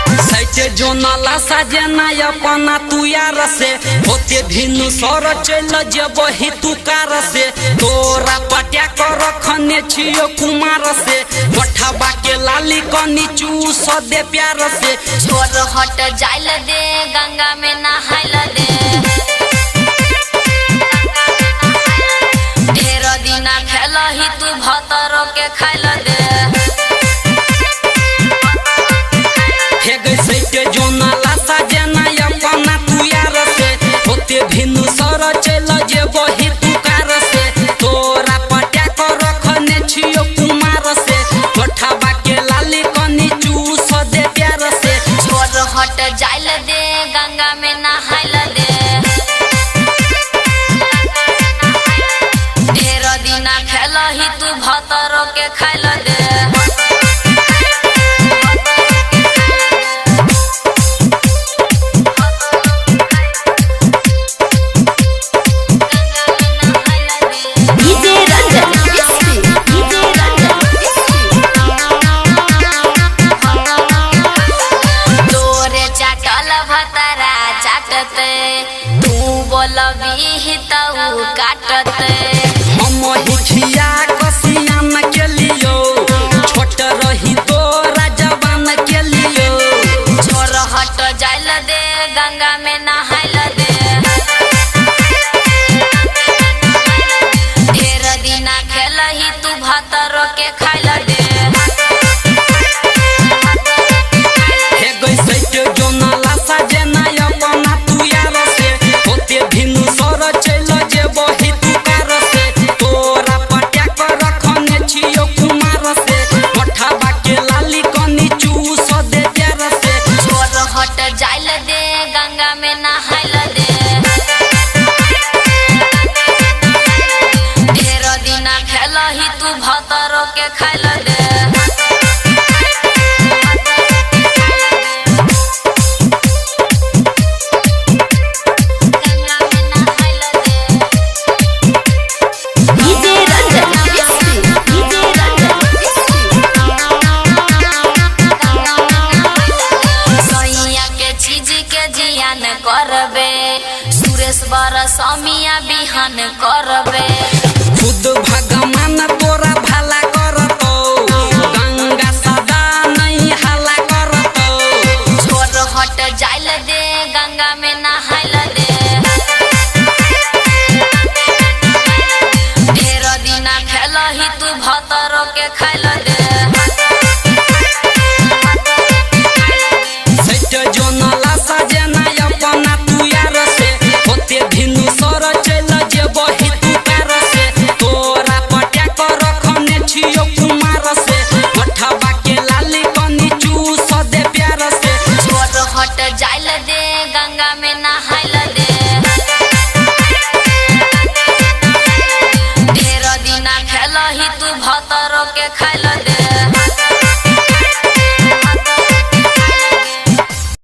नाला सजना अपना तू यार से होते भिनु सर चल जबही तू कार से तोरा पटिया कर रखने छियो कुमार से मठबा के लाली कनी चूस दे प्यार से छोड़ हट जाइल दे गंगा में नहाइल दे ढेर दिन खेलही तू भतर के खाइल दे भिनु सर चल जेबही तू कार से तोरा पटिया कर रखने छियो कुमार से मठबा के लाली कनी चूस दे प्यार से छोड़ हट जाइल दे गंगा में नहाइल दे ढेर दिन खेलही तू भतर के खाइल दे तू बोलबी तू काटते हम हिखिया कसियान के लियो छोट रही तोरा जवान के लियो छोड़ हट जाइल दे गंगा में नहाइल दे ढेर दिन खेलही तू भतर के खाइल दे गंगा में नहाइल दे ढेर दिन खेलही तू भतर के खाइल